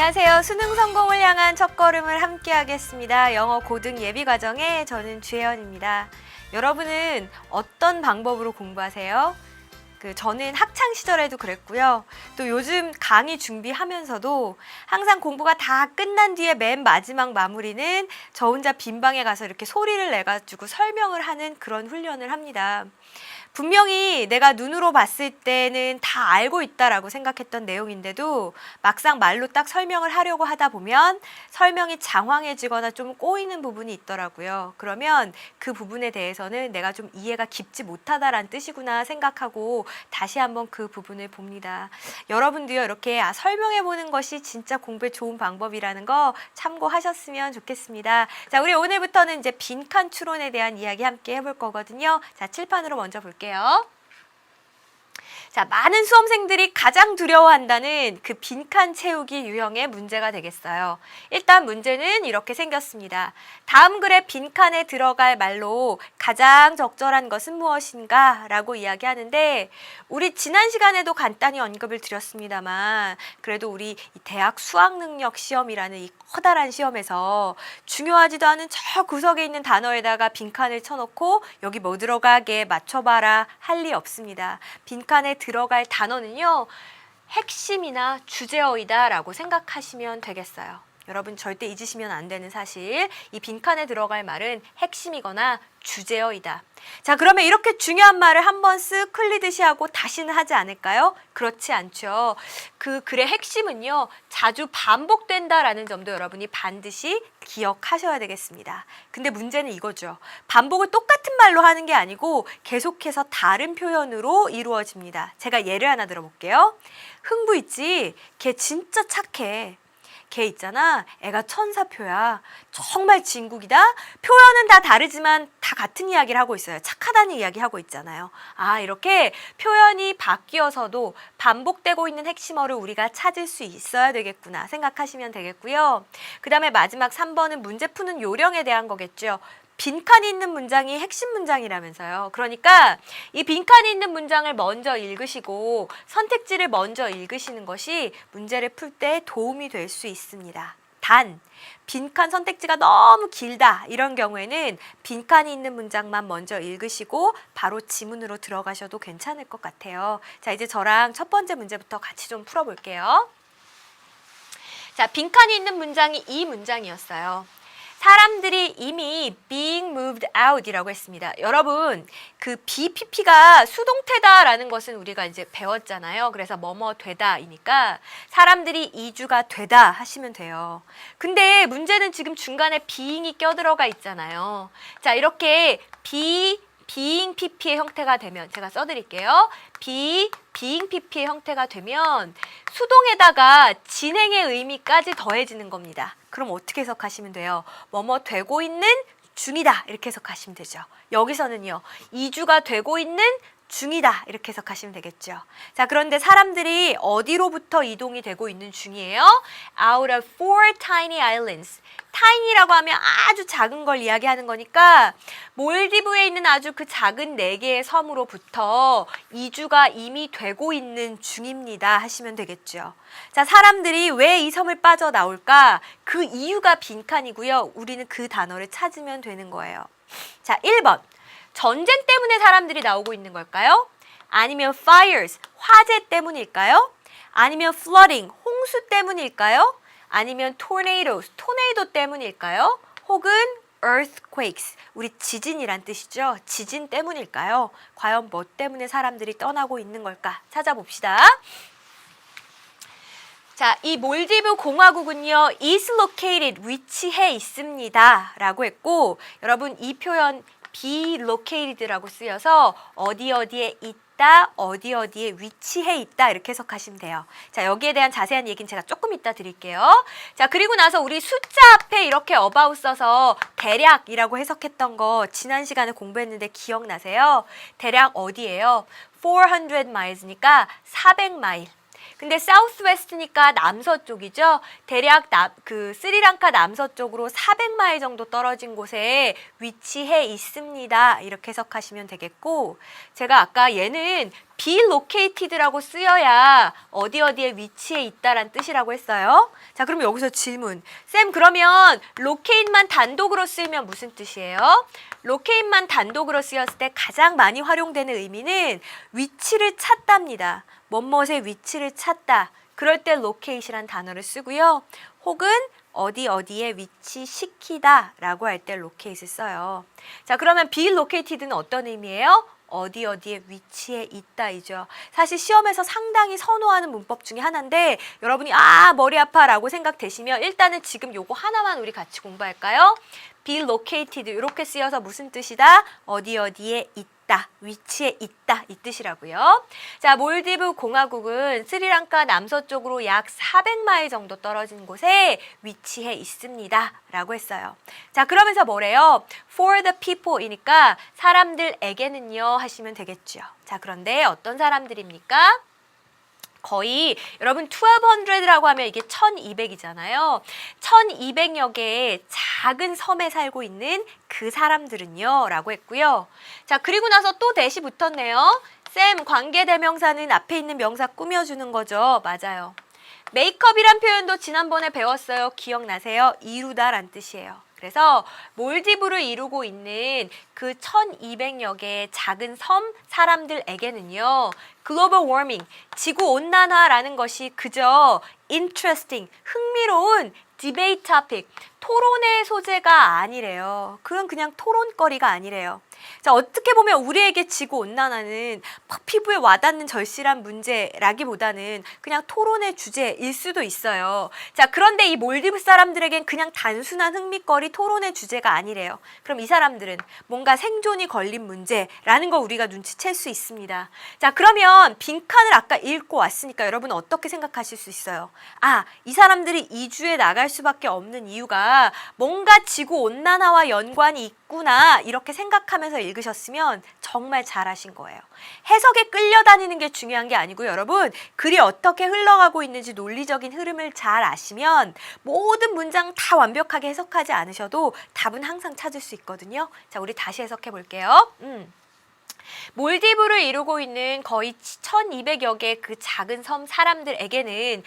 안녕하세요. 수능 성공을 향한 첫걸음을 함께 하겠습니다. 영어 고등 예비과정의 저는 주혜연입니다. 여러분은 어떤 방법으로 공부하세요? 저는 학창 시절에도 그랬고요. 또 요즘 강의 준비하면서도 항상 공부가 다 끝난 뒤에 맨 마지막 마무리는 저 혼자 빈 방에 가서 이렇게 소리를 내가지고 설명을 하는 그런 훈련을 합니다. 분명히 내가 눈으로 봤을 때는 다 알고 있다라고 생각했던 내용인데도 막상 말로 딱 설명을 하려고 하다 보면 설명이 장황해지거나 좀 꼬이는 부분이 있더라고요. 그러면 그 부분에 대해서는 내가 좀 이해가 깊지 못하다라는 뜻이구나 생각하고 다시 한번 그 부분을 봅니다. 여러분도요, 이렇게 설명해 보는 것이 진짜 공부에 좋은 방법이라는 거 참고하셨으면 좋겠습니다. 자, 우리 오늘부터는 이제 빈칸 추론에 대한 이야기 함께 해볼 거거든요. 자, 칠판으로 먼저 볼게요. 자, 많은 수험생들이 가장 두려워한다는 그 빈칸 채우기 유형의 문제가 되겠어요. 일단 문제는 이렇게 생겼습니다. 다음 글의 빈칸에 들어갈 말로 가장 적절한 것은 무엇인가? 라고 이야기하는데 우리 지난 시간에도 간단히 언급을 드렸습니다만 그래도 우리 대학 수학능력 시험이라는 이 커다란 시험에서 중요하지도 않은 저 구석에 있는 단어에다가 빈칸을 쳐놓고 여기 뭐 들어가게 맞춰봐라 할 리 없습니다. 빈칸에 들어갈 단어는요, 핵심이나 주제어이다 라고 생각하시면 되겠어요. 여러분 절대 잊으시면 안 되는 사실, 이 빈칸에 들어갈 말은 핵심이거나 주제어이다. 자, 그러면 이렇게 중요한 말을 한번 쓱 흘리듯이 하고 다시는 하지 않을까요? 그렇지 않죠. 그 글의 핵심은요, 자주 반복된다라는 점도 여러분이 반드시 기억하셔야 되겠습니다. 근데 문제는 이거죠. 반복을 똑같은 말로 하는 게 아니고 계속해서 다른 표현으로 이루어집니다. 제가 예를 하나 들어볼게요. 흥부 있지? 걔 진짜 착해. 걔 있잖아, 애가 천사표야. 정말 진국이다. 표현은 다 다르지만 다 같은 이야기를 하고 있어요. 착하다는 이야기 하고 있잖아요. 아, 이렇게 표현이 바뀌어서도 반복되고 있는 핵심어를 우리가 찾을 수 있어야 되겠구나 생각하시면 되겠고요. 그 다음에 마지막 3번은 문제 푸는 요령에 대한 거겠죠. 빈칸이 있는 문장이 핵심 문장이라면서요. 그러니까 이 빈칸이 있는 문장을 먼저 읽으시고 선택지를 먼저 읽으시는 것이 문제를 풀 때 도움이 될 수 있습니다. 단, 빈칸 선택지가 너무 길다 이런 경우에는 빈칸이 있는 문장만 먼저 읽으시고 바로 지문으로 들어가셔도 괜찮을 것 같아요. 자, 이제 저랑 첫 번째 문제부터 같이 좀 풀어볼게요. 자, 빈칸이 있는 문장이 이 문장이었어요. 사람들이 이미 being moved out 이라고 했습니다. 여러분, 그 BPP가 수동태다라는 것은 우리가 이제 배웠잖아요. 그래서 뭐뭐 되다이니까 사람들이 이주가 되다 하시면 돼요. 근데 문제는 지금 중간에 being이 껴들어가 있잖아요. 자, 이렇게 being PP의 형태가 되면 제가 써드릴게요. being PP의 형태가 되면 수동에다가 진행의 의미까지 더해지는 겁니다. 그럼 어떻게 해석하시면 돼요? 뭐뭐 되고 있는 중이다 이렇게 해석하시면 되죠. 여기서는요, 이주가 되고 있는 중이다 이렇게 해석하시면 되겠죠. 자, 그런데 사람들이 어디로부터 이동이 되고 있는 중이에요? Out of 4 tiny islands. tiny라고 하면 아주 작은 걸 이야기하는 거니까 몰디브에 있는 아주 그 작은 4개의 섬으로부터 이주가 이미 되고 있는 중입니다 하시면 되겠죠. 자, 사람들이 왜 이 섬을 빠져나올까? 그 이유가 빈칸이고요. 우리는 그 단어를 찾으면 되는 거예요. 자, 1번. 전쟁 때문에 사람들이 나오고 있는 걸까요? 아니면 fires, 화재 때문일까요? 아니면 flooding, 홍수 때문일까요? 아니면 tornadoes, 토네이도 때문일까요? 혹은 earthquakes, 우리 지진이란 뜻이죠. 지진 때문일까요? 과연 뭐 때문에 사람들이 떠나고 있는 걸까? 찾아봅시다. 자, 이 몰디브 공화국은요, is located, 위치해 있습니다 라고 했고, 여러분 이 표현 be located라고 쓰여서 어디에 있다, 어디에 위치해 있다 이렇게 해석하시면 돼요. 자, 여기에 대한 자세한 얘기는 제가 조금 이따 드릴게요. 자, 그리고 나서 우리 숫자 앞에 이렇게 about 써서 대략이라고 해석했던 거 지난 시간에 공부했는데 기억나세요? 대략 어디예요? 400 miles니까 400마일. 근데 사우스웨스트니까 남서쪽이죠. 대략 스리랑카 남서쪽으로 400마일 정도 떨어진 곳에 위치해 있습니다. 이렇게 해석하시면 되겠고, 제가 아까 얘는 be located라고 쓰여야 어디 어디에 위치해 있다란 뜻이라고 했어요. 자, 그럼 여기서 질문. 쌤, 그러면 locate만 단독으로 쓰이면 무슨 뜻이에요? locate만 단독으로 쓰였을 때 가장 많이 활용되는 의미는 위치를 찾답니다. 뭐뭐의 위치를 찾다. 그럴 때 locate이란 단어를 쓰고요. 혹은 어디 어디에 위치시키다 라고 할 때 locate을 써요. 자, 그러면 be located는 어떤 의미예요? 어디 어디에 위치해 있다이죠. 사실 시험에서 상당히 선호하는 문법 중에 하나인데 여러분이 머리 아파 라고 생각되시면 일단은 지금 요거 하나만 우리 같이 공부할까요? be located 이렇게 쓰여서 무슨 뜻이다? 어디 어디에 있다, 위치에 있다 이 뜻이라고요. 자, 몰디브 공화국은 스리랑카 남서쪽으로 약 400마일 정도 떨어진 곳에 위치해 있습니다 라고 했어요. 자, 그러면서 뭐래요? For the people이니까 사람들에게는요 하시면 되겠죠. 자, 그런데 어떤 사람들입니까? 거의 여러분 1200라고 하면 이게 1200이잖아요. 1200여 개의 작은 섬에 살고 있는 그 사람들은요 라고 했고요. 자, 그리고 나서 또 대시 붙었네요. 쌤, 관계대명사는 앞에 있는 명사 꾸며주는 거죠. 맞아요. 메이크업이란 표현도 지난번에 배웠어요. 기억나세요? 이루다란 뜻이에요. 그래서 몰디브를 이루고 있는 그 1200여 개의 작은 섬 사람들에게는요. 글로벌 워밍, 지구온난화라는 것이 그저 interesting, 흥미로운 디베이트 토픽, 토론의 소재가 아니래요. 그건 그냥 토론거리가 아니래요. 자, 어떻게 보면 우리에게 지구온난화는 피부에 와닿는 절실한 문제라기보다는 그냥 토론의 주제일 수도 있어요. 자, 그런데 이 몰디브 사람들에겐 그냥 단순한 흥미거리 토론의 주제가 아니래요. 그럼 이 사람들은 뭔가 생존이 걸린 문제라는 거 우리가 눈치챌 수 있습니다. 자, 그러면 빈칸을 아까 읽고 왔으니까 여러분 어떻게 생각하실 수 있어요? 이 사람들이 이주에 나갈 수밖에 없는 이유가 뭔가 지구온난화와 연관이 있구나 이렇게 생각하면서 읽으셨으면 정말 잘하신 거예요. 해석에 끌려다니는 게 중요한 게 아니고 여러분 글이 어떻게 흘러가고 있는지 논리적인 흐름을 잘 아시면 모든 문장 다 완벽하게 해석하지 않으셔도 답은 항상 찾을 수 있거든요. 자, 우리 다시 해석해 볼게요. 몰디브를 이루고 있는 거의 1200여 개의 그 작은 섬 사람들에게는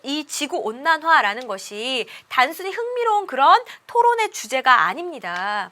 이 지구온난화라는 것이 단순히 흥미로운 그런 토론의 주제가 아닙니다.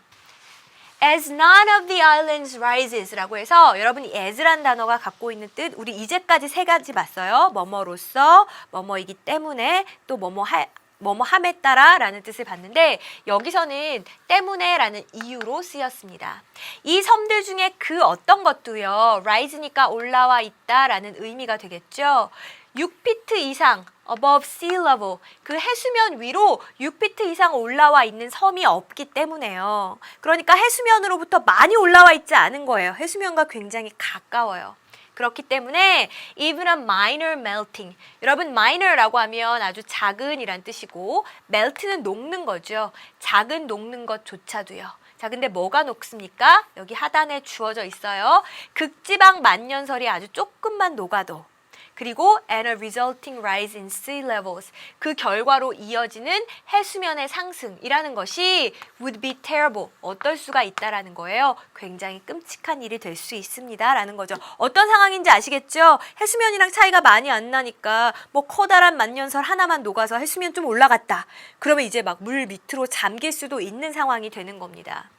As none of the islands rises 라고 해서 여러분이 as란 단어가 갖고 있는 뜻 우리 이제까지 세 가지 봤어요. 뭐뭐로서, 뭐뭐이기 때문에, 또 뭐뭐함에 따라 라는 뜻을 봤는데 여기서는 때문에 라는 이유로 쓰였습니다. 이 섬들 중에 그 어떤 것도요. rise니까 올라와 있다 라는 의미가 되겠죠. 6피트 이상 above sea level 그 해수면 위로 6피트 이상 올라와 있는 섬이 없기 때문에요. 그러니까 해수면으로부터 많이 올라와 있지 않은 거예요. 해수면과 굉장히 가까워요. 그렇기 때문에 even a minor melting 여러분 minor라고 하면 아주 작은이란 뜻이고 melt는 녹는 거죠. 작은 녹는 것조차도요. 자, 근데 뭐가 녹습니까? 여기 하단에 주어져 있어요. 극지방 만년설이 아주 조금만 녹아도 그리고 and a resulting rise in sea levels 그 결과로 이어지는 해수면의 상승이라는 것이 would be terrible 어떨 수가 있다라는 거예요. 굉장히 끔찍한 일이 될 수 있습니다 라는 거죠. 어떤 상황인지 아시겠죠? 해수면이랑 차이가 많이 안 나니까 뭐 커다란 만년설 하나만 녹아서 해수면 좀 올라갔다. 그러면 이제 막 물 밑으로 잠길 수도 있는 상황이 되는 겁니다.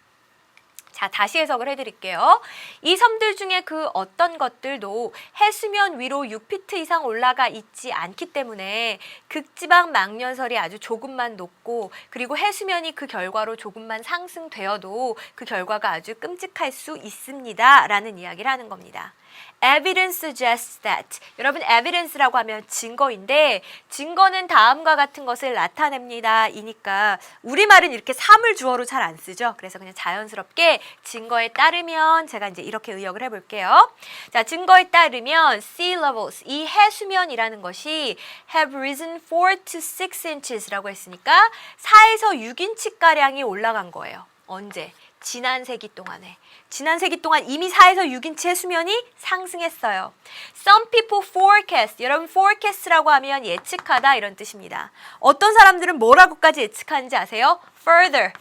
자, 다시 해석을 해드릴게요. 이 섬들 중에 그 어떤 것들도 해수면 위로 6피트 이상 올라가 있지 않기 때문에 극지방 망년설이 아주 조금만 높고 그리고 해수면이 그 결과로 조금만 상승되어도 그 결과가 아주 끔찍할 수 있습니다. 라는 이야기를 하는 겁니다. Evidence suggests that. 여러분, evidence라고 하면 증거인데 증거는 다음과 같은 것을 나타냅니다. 이니까 우리말은 이렇게 사물 주어로 잘 안 쓰죠. 그래서 그냥 자연스럽게 증거에 따르면 제가 이제 이렇게 의역을 해볼게요. 자, 증거에 따르면 sea levels, 이 해수면이라는 것이 have risen 4 to 6 inches라고 했으니까 4에서 6인치가량이 올라간 거예요. 언제? 지난 세기 동안에. 지난 세기 동안 이미 4에서 6인치 해수면이 상승했어요. Some people forecast. 여러분 forecast라고 하면 예측하다 이런 뜻입니다. 어떤 사람들은 뭐라고까지 예측하는지 아세요? Further.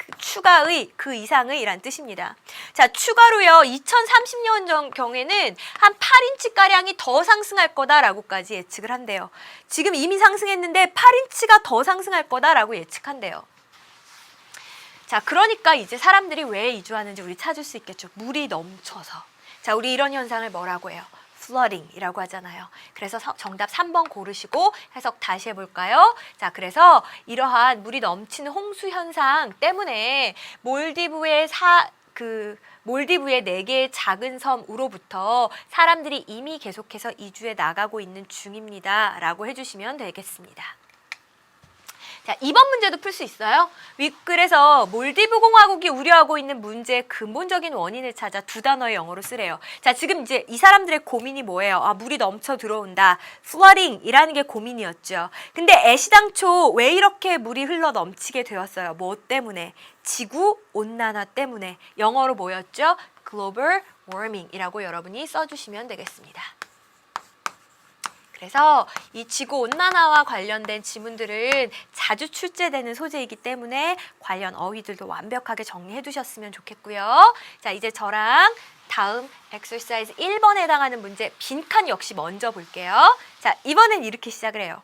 그 추가의, 그 이상의 이란 뜻입니다. 자, 추가로요. 2030년 경에는 한 8인치가량이 더 상승할 거다라고까지 예측을 한대요. 지금 이미 상승했는데 8인치가 더 상승할 거다라고 예측한대요. 자, 그러니까 이제 사람들이 왜 이주하는지 우리 찾을 수 있겠죠. 물이 넘쳐서. 자, 우리 이런 현상을 뭐라고 해요? flooding이라고 하잖아요. 그래서 정답 3번 고르시고 해석 다시 해볼까요? 자, 그래서 이러한 물이 넘치는 홍수 현상 때문에 몰디브의 4개의 작은 섬으로부터 사람들이 이미 계속해서 이주해 나가고 있는 중입니다. 라고 해주시면 되겠습니다. 자, 이번 문제도 풀 수 있어요. 윗글에서 몰디브 공화국이 우려하고 있는 문제의 근본적인 원인을 찾아 두 단어의 영어로 쓰래요. 자, 지금 이제 이 사람들의 고민이 뭐예요? 아, 물이 넘쳐 들어온다. flooding이라는 게 고민이었죠. 근데 애시당초 왜 이렇게 물이 흘러 넘치게 되었어요? 뭐 때문에? 지구 온난화 때문에. 영어로 뭐였죠? global warming이라고 여러분이 써주시면 되겠습니다. 그래서 이 지구온난화와 관련된 지문들은 자주 출제되는 소재이기 때문에 관련 어휘들도 완벽하게 정리해 두셨으면 좋겠고요. 자, 이제 저랑 다음 exercise 1번에 해당하는 문제 빈칸 역시 먼저 볼게요. 자, 이번엔 이렇게 시작을 해요.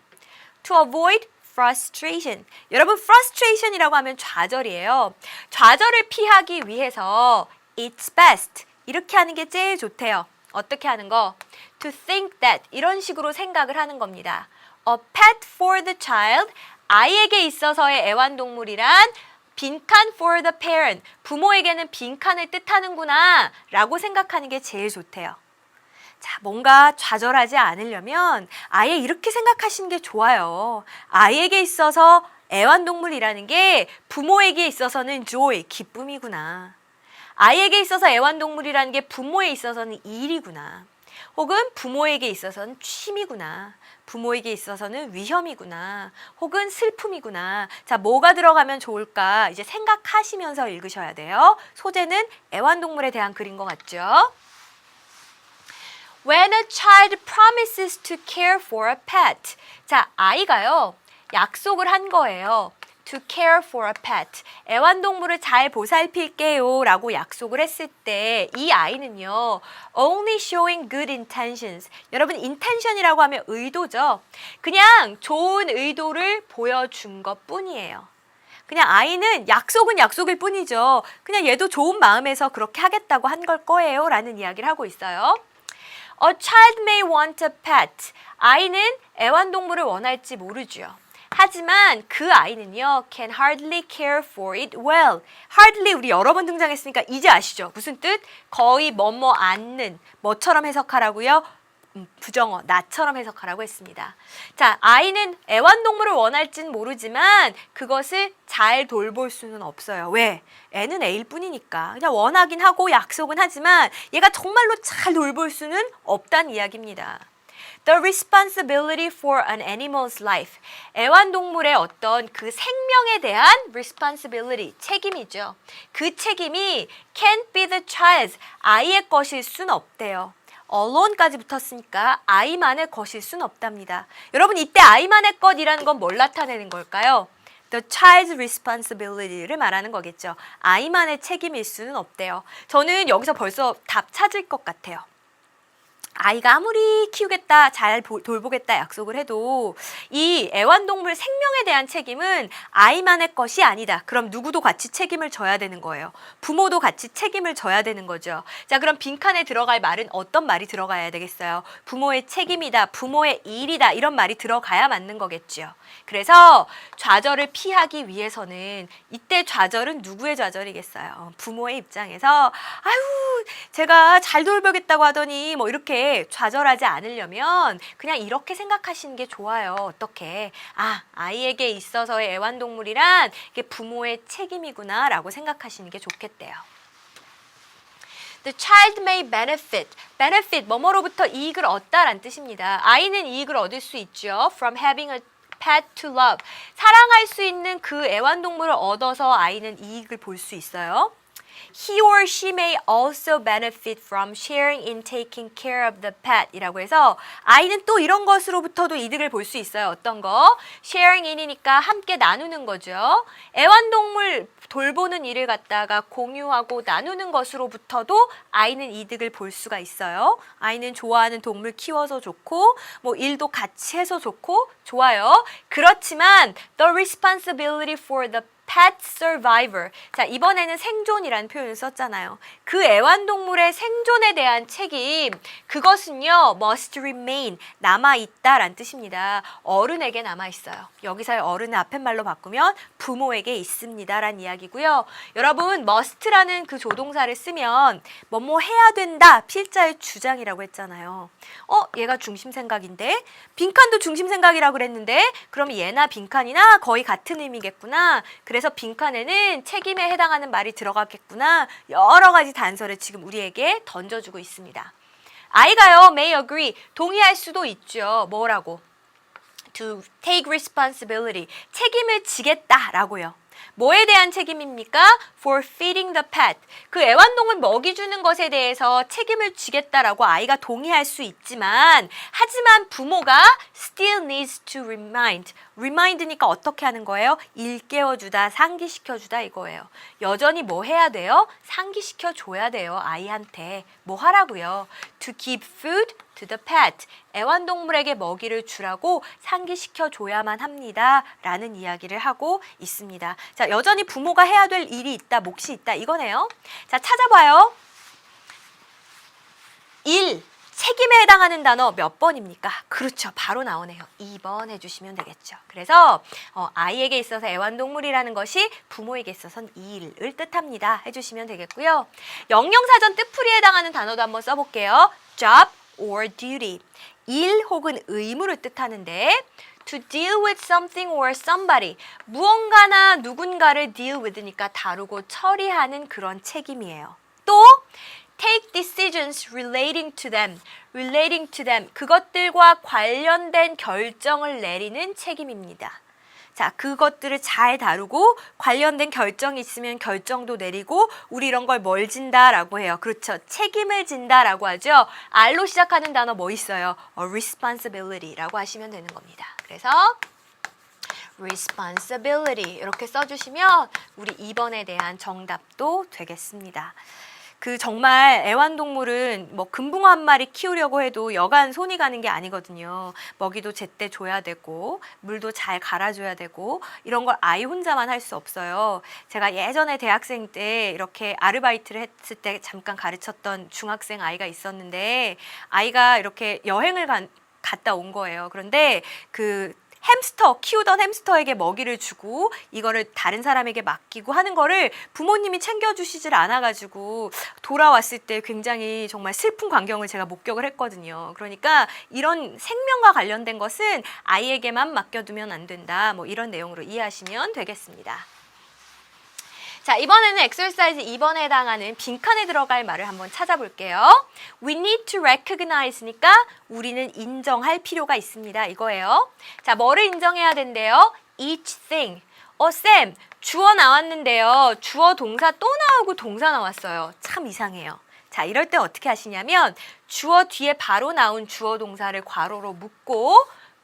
To avoid frustration. 여러분, frustration이라고 하면 좌절이에요. 좌절을 피하기 위해서 it's best. 이렇게 하는 게 제일 좋대요. 어떻게 하는 거? To think that 이런 식으로 생각을 하는 겁니다. A pet for the child, 아이에게 있어서의 애완동물이란 빈칸 for the parent, 부모에게는 빈칸을 뜻하는구나 라고 생각하는 게 제일 좋대요. 자, 뭔가 좌절하지 않으려면 아예 이렇게 생각하시는 게 좋아요. 아이에게 있어서 애완동물이라는 게 부모에게 있어서는 joy, 기쁨이구나. 아이에게 있어서 애완동물이라는 게 부모에 있어서는 일이구나. 혹은 부모에게 있어서는 취미구나. 부모에게 있어서는 위험이구나. 혹은 슬픔이구나. 자, 뭐가 들어가면 좋을까? 이제 생각하시면서 읽으셔야 돼요. 소재는 애완동물에 대한 글인 것 같죠? When a child promises to care for a pet. 자, 아이가요. 약속을 한 거예요. To care for a pet. 애완동물을 잘 보살필게요 라고 약속을 했을 때 이 아이는요. Only showing good intentions. 여러분, intention이라고 하면 의도죠. 그냥 좋은 의도를 보여준 것 뿐이에요. 그냥 아이는 약속은 약속일 뿐이죠. 그냥 얘도 좋은 마음에서 그렇게 하겠다고 한 걸 거예요 라는 이야기를 하고 있어요. A child may want a pet. 아이는 애완동물을 원할지 모르죠. 하지만 그 아이는요, can hardly care for it well. hardly 우리 여러 번 등장했으니까 이제 아시죠? 무슨 뜻? 거의 뭐뭐 않는, 뭐처럼 해석하라고요? 부정어, 나처럼 해석하라고 했습니다. 자, 아이는 애완동물을 원할진 모르지만 그것을 잘 돌볼 수는 없어요. 왜? 애는 애일 뿐이니까. 그냥 원하긴 하고 약속은 하지만 얘가 정말로 잘 돌볼 수는 없다는 이야기입니다. The responsibility for an animal's life. 애완동물의 어떤 그 생명에 대한 responsibility, 책임이죠. 그 책임이 can't be the child's, 아이의 것일 순 없대요. alone까지 붙었으니까 아이만의 것일 순 없답니다. 여러분, 이때 아이만의 것이라는 건 뭘 나타내는 걸까요? The child's responsibility를 말하는 거겠죠. 아이만의 책임일 수는 없대요. 저는 여기서 벌써 답 찾을 것 같아요. 아이가 아무리 키우겠다, 잘 돌보겠다 약속을 해도 이 애완동물 생명에 대한 책임은 아이만의 것이 아니다. 그럼 누구도 같이 책임을 져야 되는 거예요. 부모도 같이 책임을 져야 되는 거죠. 자, 그럼 빈칸에 들어갈 말은 어떤 말이 들어가야 되겠어요? 부모의 책임이다, 부모의 일이다, 이런 말이 들어가야 맞는 거겠죠. 그래서 좌절을 피하기 위해서는 이때 좌절은 누구의 좌절이겠어요? 부모의 입장에서 아유, 제가 잘 돌보겠다고 하더니 뭐 이렇게 좌절하지 않으려면 그냥 이렇게 생각하시는 게 좋아요. 어떻게? 아, 아이에게 있어서의 애완동물이란 이게 부모의 책임이구나 라고 생각하시는 게 좋겠대요. The child may benefit. benefit, 뭐뭐로부터 이익을 얻다란 뜻입니다. 아이는 이익을 얻을 수 있죠. From having a pet to love. 사랑할 수 있는 그 애완동물을 얻어서 아이는 이익을 볼 수 있어요. He or she may also benefit from sharing in taking care of the pet 이라고 해서 아이는 또 이런 것으로부터도 이득을 볼 수 있어요. 어떤 거? sharing in이니까 함께 나누는 거죠. 애완동물 돌보는 일을 갖다가 공유하고 나누는 것으로부터도 아이는 이득을 볼 수가 있어요. 아이는 좋아하는 동물 키워서 좋고 뭐 일도 같이 해서 좋고 좋아요. 그렇지만 the responsibility for the pet survivor. 자, 이번에는 생존이라는 표현을 썼잖아요. 그 애완동물의 생존에 대한 책임, 그것은요, must remain, 남아있다라는 뜻입니다. 어른에게 남아있어요. 여기서의 어른을 앞에말로 바꾸면 부모에게 있습니다라는 이야기고요. 여러분, must라는 그 조동사를 쓰면 뭐뭐 해야 된다, 필자의 주장이라고 했잖아요. 얘가 중심생각인데? 빈칸도 중심생각이라고 그랬는데 그럼 얘나 빈칸이나 거의 같은 의미겠구나. 그래서 빈칸에는 책임에 해당하는 말이 들어갔겠구나. 여러 가지 단서를 지금 우리에게 던져주고 있습니다. 아이가요, may agree, 동의할 수도 있죠. 뭐라고? To take responsibility, 책임을 지겠다라고요. 뭐에 대한 책임입니까? For feeding the pet. 그 애완동물 먹이 주는 것에 대해서 책임을 지겠다라고 아이가 동의할 수 있지만 하지만 부모가 still needs to remind. remind니까 어떻게 하는 거예요? 일깨워주다, 상기시켜주다 이거예요. 여전히 뭐 해야 돼요? 상기시켜줘야 돼요. 아이한테. 뭐 하라고요? To give food to the pet. 애완동물에게 먹이를 주라고 상기시켜줘야만 합니다. 라는 이야기를 하고 있습니다. 자, 여전히 부모가 해야 될 일이 있다, 몫이 있다 이거네요. 자, 찾아봐요. 1. 책임에 해당하는 단어 몇 번입니까? 그렇죠. 바로 나오네요. 2번 해주시면 되겠죠. 그래서 아이에게 있어서 애완동물이라는 것이 부모에게 있어서는 일을 뜻합니다. 해주시면 되겠고요. 영영사전 뜻풀이에 해당하는 단어도 한번 써볼게요. job or duty. 일 혹은 의무를 뜻하는데 to deal with something or somebody. 무언가나 누군가를 deal with니까 다루고 처리하는 그런 책임이에요. 또 take decisions relating to them. relating to them. 그것들과 관련된 결정을 내리는 책임입니다. 자, 그것들을 잘 다루고 관련된 결정이 있으면 결정도 내리고 우리 이런 걸 뭘 진다라고 해요. 그렇죠. 책임을 진다라고 하죠. R로 시작하는 단어 뭐 있어요? responsibility라고 하시면 되는 겁니다. 그래서 responsibility 이렇게 써주시면 우리 2번에 대한 정답도 되겠습니다. 그 정말 애완동물은 뭐 금붕어 한 마리 키우려고 해도 여간 손이 가는 게 아니거든요. 먹이도 제때 줘야 되고 물도 잘 갈아줘야 되고 이런 걸 아이 혼자만 할 수 없어요. 제가 예전에 대학생 때 이렇게 아르바이트를 했을 때 잠깐 가르쳤던 중학생 아이가 있었는데 아이가 이렇게 여행을 갔다 온 거예요. 그런데 그 키우던 햄스터에게 먹이를 주고 이거를 다른 사람에게 맡기고 하는 거를 부모님이 챙겨주시질 않아가지고 돌아왔을 때 굉장히 정말 슬픈 광경을 제가 목격을 했거든요. 그러니까 이런 생명과 관련된 것은 아이에게만 맡겨두면 안 된다. 뭐 이런 내용으로 이해하시면 되겠습니다. 자, 이번에는 엑서사이즈 2번에 해당하는 빈칸에 들어갈 말을 한번 찾아볼게요. We need to recognize니까 우리는 인정할 필요가 있습니다. 이거예요. 자, 뭐를 인정해야 된대요? Each thing. 쌤, 주어 나왔는데요. 주어 동사 또 나오고 동사 나왔어요. 참 이상해요. 자, 이럴 때 어떻게 하시냐면 주어 뒤에 바로 나온 주어 동사를 괄호로 묶고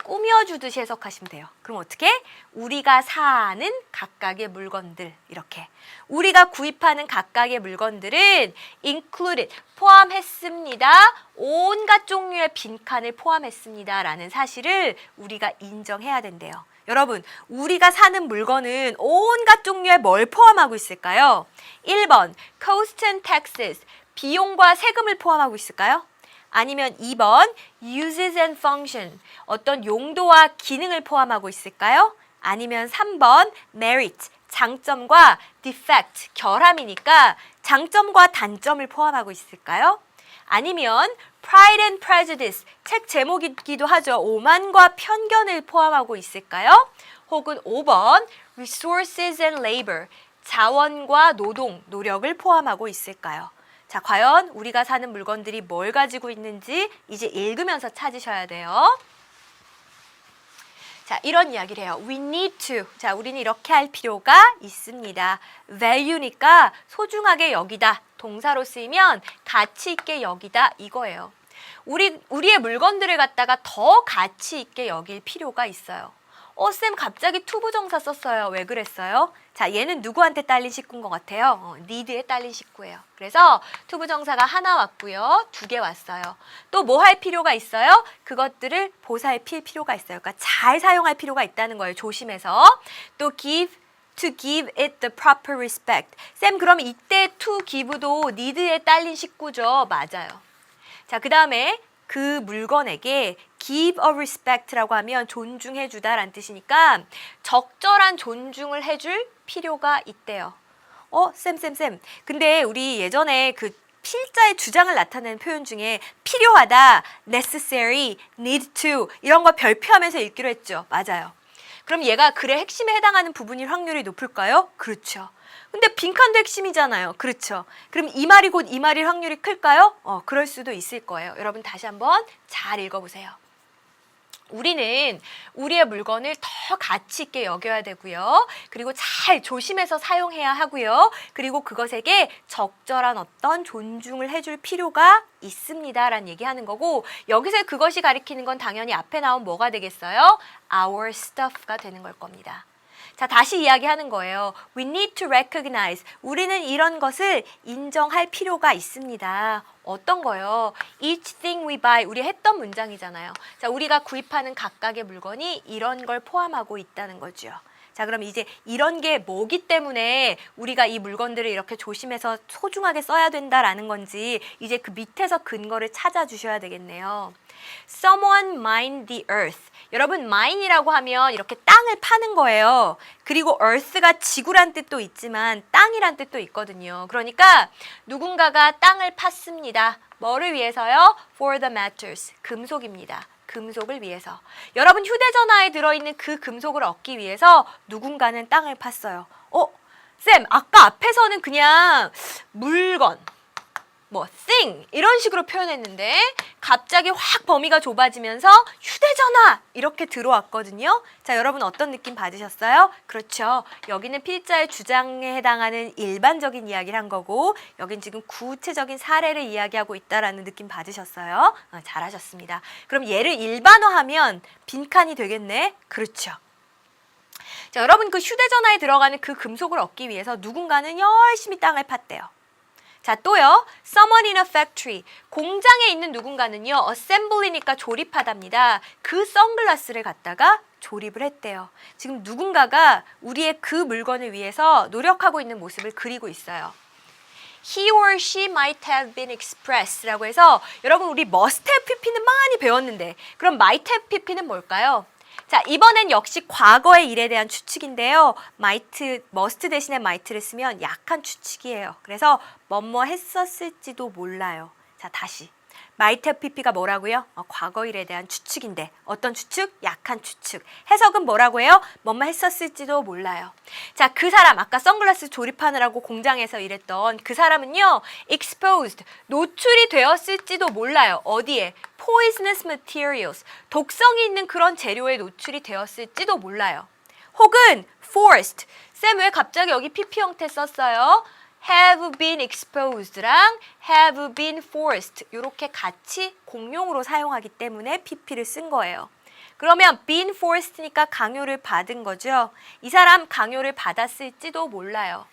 꾸며주듯이 해석하시면 돼요. 그럼 어떻게? 우리가 사는 각각의 물건들 이렇게 우리가 구입하는 각각의 물건들은 included 포함했습니다. 온갖 종류의 빈칸을 포함했습니다. 라는 사실을 우리가 인정해야 된대요. 여러분, 우리가 사는 물건은 온갖 종류의 뭘 포함하고 있을까요? 1번 cost and taxes 비용과 세금을 포함하고 있을까요? 아니면 2번 uses and function 어떤 용도와 기능을 포함하고 있을까요? 아니면 3번 merit 장점과 defect 결함이니까 장점과 단점을 포함하고 있을까요? 아니면 pride and prejudice 책 제목이기도 하죠. 오만과 편견을 포함하고 있을까요? 혹은 5번 resources and labor 자원과 노동, 노력을 포함하고 있을까요? 자, 과연 우리가 사는 물건들이 뭘 가지고 있는지 이제 읽으면서 찾으셔야 돼요. 자, 이런 이야기를 해요. We need to. 자, 우리는 이렇게 할 필요가 있습니다. value니까 소중하게 여기다. 동사로 쓰이면 가치 있게 여기다 이거예요. 우리의 물건들을 갖다가 더 가치 있게 여길 필요가 있어요. 쌤 갑자기 투부정사 썼어요. 왜 그랬어요? 자, 얘는 누구한테 딸린 식구인 것 같아요? need에 딸린 식구예요. 그래서 투부정사가 하나 왔고요. 2개 왔어요. 또 뭐 할 필요가 있어요? 그것들을 보살필 필요가 있어요. 그러니까 잘 사용할 필요가 있다는 거예요. 조심해서. 또 to give it the proper respect. 쌤 그럼 이때 to give도 need에 딸린 식구죠? 맞아요. 자, 그 다음에 그 물건에게 give a respect라고 하면 존중해주다 라는 뜻이니까 적절한 존중을 해줄 필요가 있대요. 쌤. 근데 우리 예전에 그 필자의 주장을 나타내는 표현 중에 필요하다, necessary, need to 이런 거 별표하면서 읽기로 했죠. 맞아요. 그럼 얘가 글의 핵심에 해당하는 부분일 확률이 높을까요? 그렇죠. 근데 빈칸도 핵심이잖아요. 그렇죠. 그럼 이 말이 곧 이 말일 확률이 클까요? 그럴 수도 있을 거예요. 여러분 다시 한번 잘 읽어보세요. 우리는 우리의 물건을 더 가치 있게 여겨야 되고요. 그리고 잘 조심해서 사용해야 하고요. 그리고 그것에게 적절한 어떤 존중을 해줄 필요가 있습니다. 라는 얘기하는 거고 여기서 그것이 가리키는 건 당연히 앞에 나온 뭐가 되겠어요? Our stuff가 되는 걸 겁니다. 자, 다시 이야기하는 거예요. We need to recognize. 우리는 이런 것을 인정할 필요가 있습니다. 어떤 거요? Each thing we buy. 우리 했던 문장이잖아요. 자, 우리가 구입하는 각각의 물건이 이런 걸 포함하고 있다는 거죠. 자, 그럼 이제 이런 게 뭐기 때문에 우리가 이 물건들을 이렇게 조심해서 소중하게 써야 된다라는 건지 이제 그 밑에서 근거를 찾아주셔야 되겠네요. Someone mined the earth. 여러분 mine이라고 하면 이렇게 땅을 파는 거예요. 그리고 earth가 지구란 뜻도 있지만 땅이란 뜻도 있거든요. 그러니까 누군가가 땅을 팠습니다. 뭐를 위해서요? For the metals. 금속입니다. 금속을 위해서. 여러분 휴대전화에 들어있는 그 금속을 얻기 위해서 누군가는 땅을 팠어요. 쌤 아까 앞에서는 그냥 물건 thing 이런 식으로 표현했는데 갑자기 확 범위가 좁아지면서 휴대전화 이렇게 들어왔거든요. 자, 여러분 어떤 느낌 받으셨어요? 그렇죠. 여기는 필자의 주장에 해당하는 일반적인 이야기를 한 거고 여긴 지금 구체적인 사례를 이야기하고 있다라는 느낌 받으셨어요? 잘하셨습니다. 그럼 얘를 일반화하면 빈칸이 되겠네? 그렇죠. 자, 여러분 그 휴대전화에 들어가는 그 금속을 얻기 위해서 누군가는 열심히 땅을 팠대요. 자, 또요. Someone in a factory. 공장에 있는 누군가는요. assembly니까 조립하답니다. 그 선글라스를 갖다가 조립을 했대요. 지금 누군가가 우리의 그 물건을 위해서 노력하고 있는 모습을 그리고 있어요. He or she might have been express라고 해서 여러분 우리 must have pp는 많이 배웠는데 그럼 might have pp는 뭘까요? 자, 이번엔 역시 과거의 일에 대한 추측인데요. must 대신에 might를 쓰면 약한 추측이에요. 그래서 뭐뭐 했었을지도 몰라요. 자, 다시. might have pp가 뭐라고요? 과거 일에 대한 추측인데 어떤 추측? 약한 추측. 해석은 뭐라고 해요? 뭐뭐 했었을지도 몰라요. 자, 그 사람 아까 선글라스 조립하느라고 공장에서 일했던 그 사람은요. exposed, 노출이 되었을지도 몰라요. 어디에? poisonous materials, 독성이 있는 그런 재료에 노출이 되었을지도 몰라요. 혹은 forced, 쌤 왜 갑자기 여기 pp 형태 썼어요? have been exposed랑 have been forced 이렇게 같이 공용으로 사용하기 때문에 pp를 쓴 거예요. 그러면 been forced니까 강요를 받은 거죠. 이 사람 강요를 받았을지도 몰라요.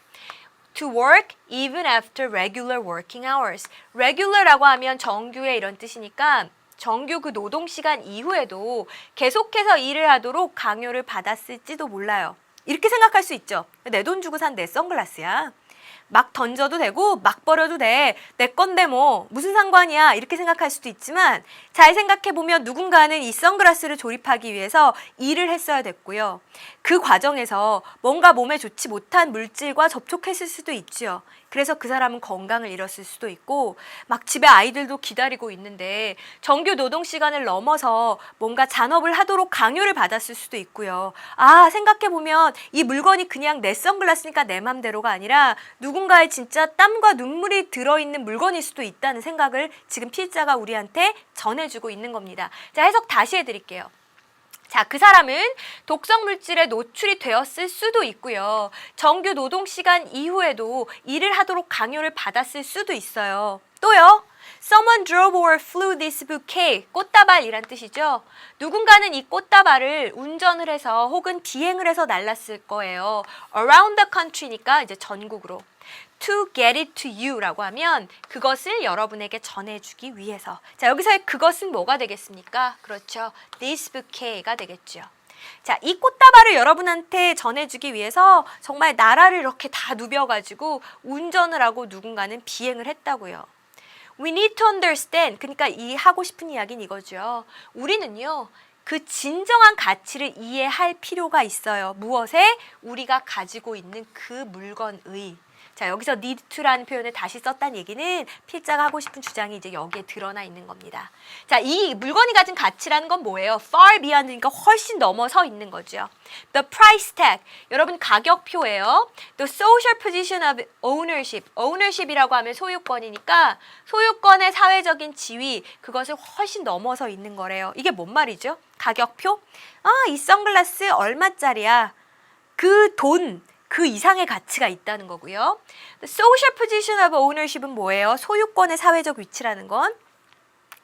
To work even after regular working hours. regular라고 하면 정규의 이런 뜻이니까 정규 그 노동시간 이후에도 계속해서 일을 하도록 강요를 받았을지도 몰라요. 이렇게 생각할 수 있죠. 내 돈 주고 산 내 선글라스야. 막 던져도 되고 막 버려도 돼. 내 건데 뭐 무슨 상관이야 이렇게 생각할 수도 있지만 잘 생각해보면 누군가는 이 선글라스를 조립하기 위해서 일을 했어야 됐고요. 그 과정에서 뭔가 몸에 좋지 못한 물질과 접촉했을 수도 있지요. 그래서 그 사람은 건강을 잃었을 수도 있고 막 집에 아이들도 기다리고 있는데 정규 노동 시간을 넘어서 뭔가 잔업을 하도록 강요를 받았을 수도 있고요. 아, 생각해보면 이 물건이 그냥 내 선글라스니까 내 맘대로가 아니라 누군가의 진짜 땀과 눈물이 들어있는 물건일 수도 있다는 생각을 지금 필자가 우리한테 전해주고 있는 겁니다. 자, 해석 다시 해드릴게요. 자, 그 사람은 독성 물질에 노출이 되었을 수도 있고요. 정규 노동 시간 이후에도 일을 하도록 강요를 받았을 수도 있어요. 또요. Someone drove or flew this bouquet. 꽃다발이란 뜻이죠. 누군가는 이 꽃다발을 운전을 해서 혹은 비행을 해서 날랐을 거예요. Around the country니까 이제 전국으로. To get it to you라고 하면 그것을 여러분에게 전해주기 위해서. 자, 여기서의 그것은 뭐가 되겠습니까? 그렇죠. This bouquet가 되겠죠. 자, 이 꽃다발을 여러분한테 전해주기 위해서 정말 나라를 이렇게 다 누벼가지고 운전을 하고 누군가는 비행을 했다고요. We need to understand. 그러니까 이 하고 싶은 이야기는 이거죠. 우리는요. 그 진정한 가치를 이해할 필요가 있어요. 무엇에? 우리가 가지고 있는 그 물건의. 자, 여기서 need to라는 표현을 다시 썼다는 얘기는 필자가 하고 싶은 주장이 이제 여기에 드러나 있는 겁니다. 자, 이 물건이 가진 가치라는 건 뭐예요? far beyond니까 훨씬 넘어서 있는 거죠. The price tag, 여러분 가격표예요. The social position of ownership, ownership이라고 하면 소유권이니까 소유권의 사회적인 지위, 그것을 훨씬 넘어서 있는 거래요. 이게 뭔 말이죠? 가격표? 아, 이 선글라스 얼마짜리야? 그 돈, 그 이상의 가치가 있다는 거고요. The social position of ownership은 뭐예요? 소유권의 사회적 위치라는 건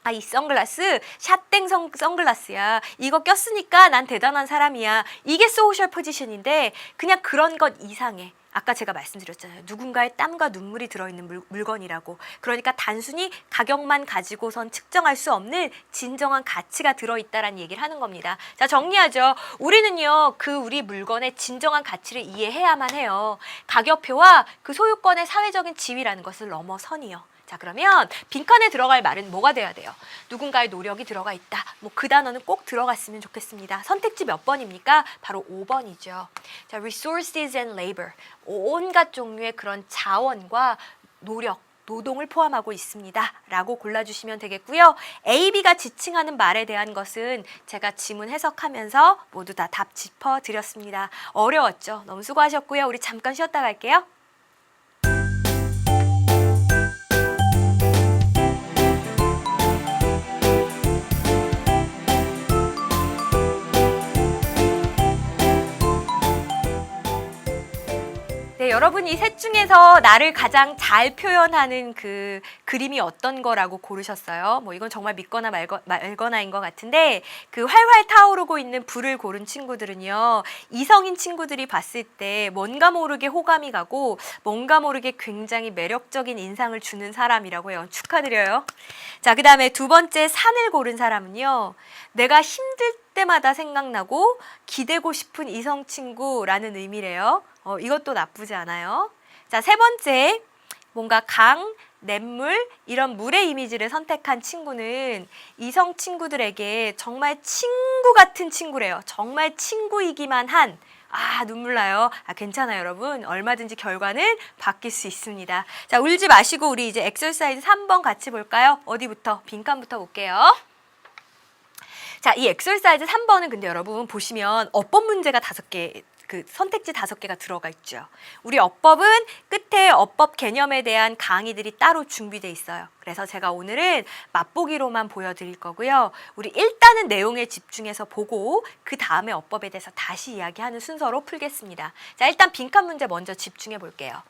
아, 이 선글라스 샷땡 선글라스야. 이거 꼈으니까 난 대단한 사람이야. 이게 소셜 포지션인데 그냥 그런 것 이상의 아까 제가 말씀드렸잖아요. 누군가의 땀과 눈물이 들어있는 물건이라고. 그러니까 단순히 가격만 가지고선 측정할 수 없는 진정한 가치가 들어있다라는 얘기를 하는 겁니다. 자, 정리하죠. 우리는요. 그 우리 물건의 진정한 가치를 이해해야만 해요. 가격표와 그 소유권의 사회적인 지위라는 것을 넘어서니요. 자, 그러면 빈칸에 들어갈 말은 뭐가 돼야 돼요? 누군가의 노력이 들어가 있다. 뭐 그 단어는 꼭 들어갔으면 좋겠습니다. 선택지 몇 번입니까? 바로 5번이죠. 자, resources and labor. 온갖 종류의 그런 자원과 노력, 노동을 포함하고 있습니다. 라고 골라주시면 되겠고요. A, B가 지칭하는 말에 대한 것은 제가 지문 해석하면서 모두 다 답 짚어드렸습니다. 어려웠죠? 너무 수고하셨고요. 우리 잠깐 쉬었다 갈게요. 네, 여러분 이 셋 중에서 나를 가장 잘 표현하는 그 그림이 어떤 거라고 고르셨어요? 뭐 이건 정말 믿거나 말거나인 것 같은데 그 활활 타오르고 있는 불을 고른 친구들은요. 이성인 친구들이 봤을 때 뭔가 모르게 호감이 가고 뭔가 모르게 굉장히 매력적인 인상을 주는 사람이라고 해요. 축하드려요. 자, 그 다음에 두 번째 산을 고른 사람은요. 내가 힘들 때마다 생각나고 기대고 싶은 이성 친구라는 의미래요. 이것도 나쁘지 않아요. 자, 세 번째, 뭔가 강, 냇물, 이런 물의 이미지를 선택한 친구는 이성 친구들에게 정말 친구 같은 친구래요. 정말 친구이기만 한, 아, 눈물 나요. 아, 괜찮아요, 여러분. 얼마든지 결과는 바뀔 수 있습니다. 자, 울지 마시고 우리 이제 엑서사이즈 3번 같이 볼까요? 어디부터? 빈칸부터 볼게요. 자, 이 엑서사이즈 3번은 근데 여러분 보시면 어법 문제가 5개, 그 선택지 5개가 들어가 있죠. 우리 어법은 끝에 어법 개념에 대한 강의들이 따로 준비돼 있어요. 그래서 제가 오늘은 맛보기로만 보여드릴 거고요. 우리 일단은 내용에 집중해서 보고 그 다음에 어법에 대해서 다시 이야기하는 순서로 풀겠습니다. 자, 일단 빈칸 문제 먼저 집중해 볼게요.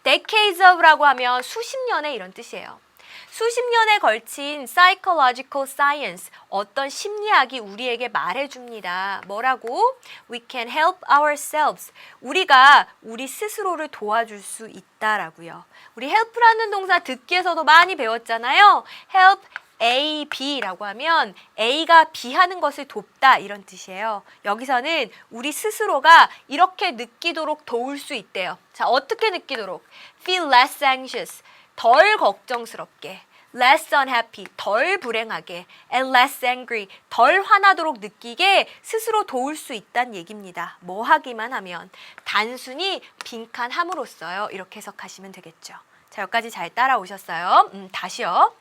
Decades of라고 하면 수십 년의 이런 뜻이에요. 수십 년에 걸친 psychological science, 어떤 심리학이 우리에게 말해줍니다. 뭐라고? We can help ourselves. 우리가 우리 스스로를 도와줄 수 있다라고요. 우리 help라는 동사 듣기에서도 많이 배웠잖아요. help A, B라고 하면 A가 B 하는 것을 돕다 이런 뜻이에요. 여기서는 우리 스스로가 이렇게 느끼도록 도울 수 있대요. 자, 어떻게 느끼도록? Feel less anxious. 덜 걱정스럽게, less unhappy, 덜 불행하게, and less angry, 덜 화나도록 느끼게 스스로 도울 수 있다는 얘기입니다. 뭐 하기만 하면 단순히 빈칸함으로써요. 이렇게 해석하시면 되겠죠. 자, 여기까지 잘 따라오셨어요? 다시요.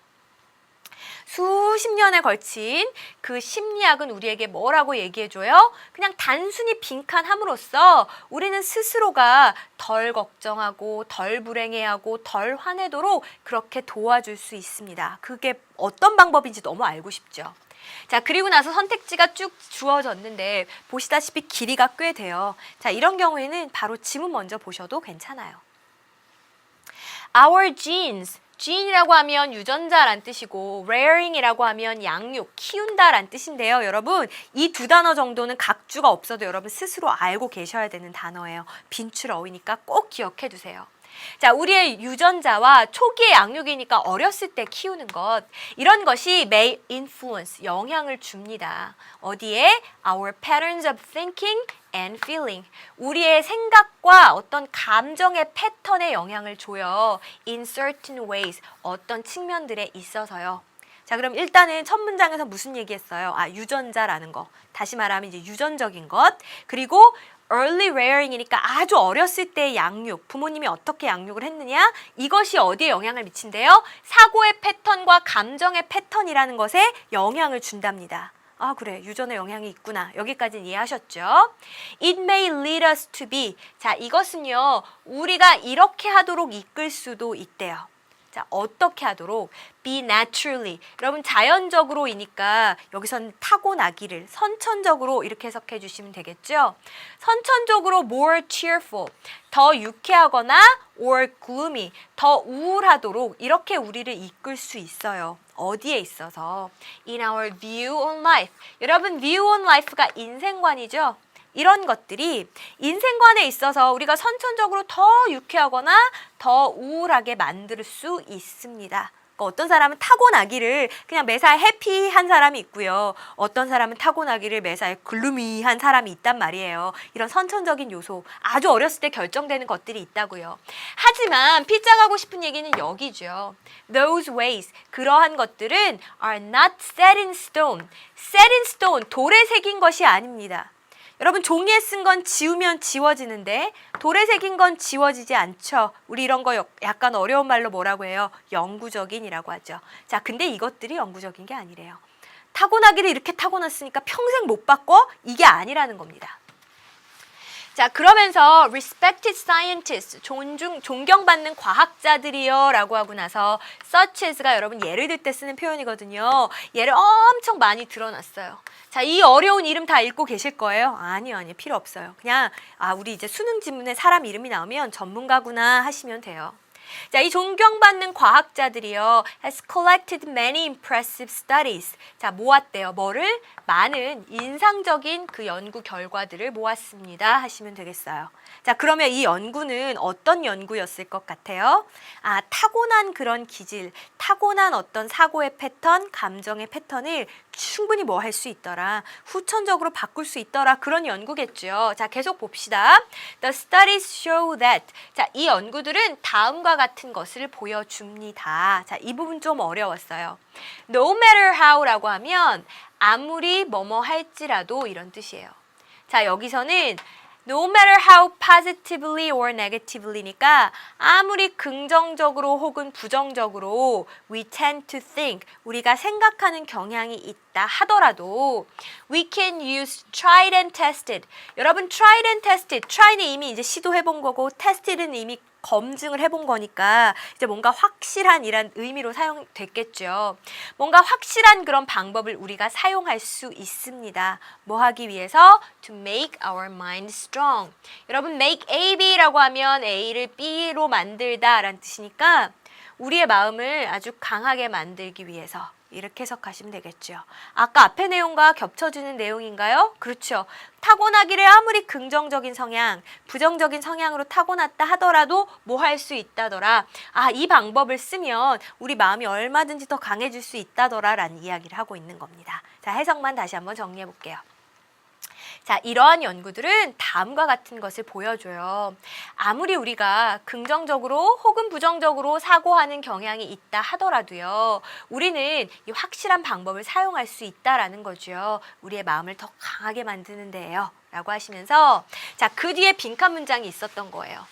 수십 년에 걸친 그 심리학은 우리에게 뭐라고 얘기해줘요? 그냥 단순히 빈칸함으로써 우리는 스스로가 덜 걱정하고 덜 불행해하고 덜 화내도록 그렇게 도와줄 수 있습니다. 그게 어떤 방법인지 너무 알고 싶죠. 자, 그리고 나서 선택지가 쭉 주어졌는데 보시다시피 길이가 꽤 돼요. 자, 이런 경우에는 바로 지문 먼저 보셔도 괜찮아요. Our genes. gene이라고 하면 유전자란 뜻이고 rearing이라고 하면 양육, 키운다란 뜻인데요. 여러분, 이 두 단어 정도는 각주가 없어도 여러분 스스로 알고 계셔야 되는 단어예요. 빈출 어휘니까 꼭 기억해 두세요. 자, 우리의 유전자와 초기의 양육이니까 어렸을 때 키우는 것, 이런 것이 may influence, 영향을 줍니다. 어디에? Our patterns of thinking and feeling. 우리의 생각과 어떤 감정의 패턴에 영향을 줘요. In certain ways, 어떤 측면들에 있어서요. 자, 그럼 일단은 첫 문장에서 무슨 얘기했어요? 아, 유전자라는 거. 다시 말하면 이제 유전적인 것. 그리고 early rearing이니까 아주 어렸을 때의 양육, 부모님이 어떻게 양육을 했느냐, 이것이 어디에 영향을 미친대요? 사고의 패턴과 감정의 패턴이라는 것에 영향을 준답니다. 아, 그래, 유전의 영향이 있구나. 여기까지는 이해하셨죠? It may lead us to be. 자, 이것은요, 우리가 이렇게 하도록 이끌 수도 있대요. 자, 어떻게 하도록? Be naturally. 여러분, 자연적으로이니까 여기서는 타고나기를 선천적으로 이렇게 해석해 주시면 되겠죠? 선천적으로 more cheerful, 더 유쾌하거나 or gloomy, 더 우울하도록 이렇게 우리를 이끌 수 있어요. 어디에 있어서? In our view on life. 여러분, view on life가 인생관이죠? 이런 것들이 인생관에 있어서 우리가 선천적으로 더 유쾌하거나 더 우울하게 만들 수 있습니다. 그러니까 어떤 사람은 타고나기를 그냥 매사에 해피한 사람이 있고요. 어떤 사람은 타고나기를 매사에 글루미한 사람이 있단 말이에요. 이런 선천적인 요소, 아주 어렸을 때 결정되는 것들이 있다고요. 하지만 피자 가고 싶은 얘기는 여기죠. Those ways, 그러한 것들은 are not set in stone. set in stone, 돌에 새긴 것이 아닙니다. 여러분, 종이에 쓴 건 지우면 지워지는데 돌에 새긴 건 지워지지 않죠. 우리 이런 거 약간 어려운 말로 뭐라고 해요? 영구적인이라고 하죠. 자, 근데 이것들이 영구적인 게 아니래요. 타고나기를 이렇게 타고났으니까 평생 못 바꿔? 이게 아니라는 겁니다. 자, 그러면서 respected scientists, 존경받는 과학자들이요 라고 하고 나서 such as가 여러분 예를 들 때 쓰는 표현이거든요. 예를 엄청 많이 들어놨어요. 자, 이 어려운 이름 다 읽고 계실 거예요? 아니요, 필요 없어요. 그냥 우리 이제 수능 지문에 사람 이름이 나오면 전문가구나 하시면 돼요. 자, 이 존경받는 과학자들이요, has collected many impressive studies. 자, 모았대요. 뭐를? 많은 인상적인 그 연구 결과들을 모았습니다 하시면 되겠어요. 자, 그러면 이 연구는 어떤 연구였을 것 같아요? 아, 타고난 그런 기질, 타고난 어떤 사고의 패턴, 감정의 패턴을 충분히 뭐 할 수 있더라, 후천적으로 바꿀 수 있더라, 그런 연구겠죠. 자, 계속 봅시다. The studies show that. 자, 이 연구들은 다음과 같은 것을 보여줍니다. 자, 이 부분 좀 어려웠어요. No matter how라고 하면 아무리 뭐뭐 할지라도 이런 뜻이에요. 자, 여기서는 no matter how positively or negatively니까 아무리 긍정적으로 혹은 부정적으로 we tend to think, 우리가 생각하는 경향이 있다 하더라도 we can use tried and tested. 여러분, tried and tested, try는 이미 이제 시도해 본 거고 tested는 이미 검증을 해본 거니까 이제 뭔가 확실한 이란 의미로 사용됐겠죠. 뭔가 확실한 그런 방법을 우리가 사용할 수 있습니다. 뭐 하기 위해서? To make our mind strong. 여러분, make A, B라고 하면 A를 B로 만들다 라는 뜻이니까 우리의 마음을 아주 강하게 만들기 위해서 이렇게 해석하시면 되겠죠. 아까 앞의 내용과 겹쳐지는 내용인가요? 그렇죠. 타고나기를 아무리 긍정적인 성향, 부정적인 성향으로 타고났다 하더라도 뭐 할 수 있다더라. 아, 이 방법을 쓰면 우리 마음이 얼마든지 더 강해질 수 있다더라 라는 이야기를 하고 있는 겁니다. 자, 해석만 다시 한번 정리해 볼게요. 자, 이러한 연구들은 다음과 같은 것을 보여줘요. 아무리 우리가 긍정적으로 혹은 부정적으로 사고하는 경향이 있다 하더라도요, 우리는 이 확실한 방법을 사용할 수 있다라는 거죠. 우리의 마음을 더 강하게 만드는 데예요 라고 하시면서, 자, 그 뒤에 빈칸 문장이 있었던 거예요.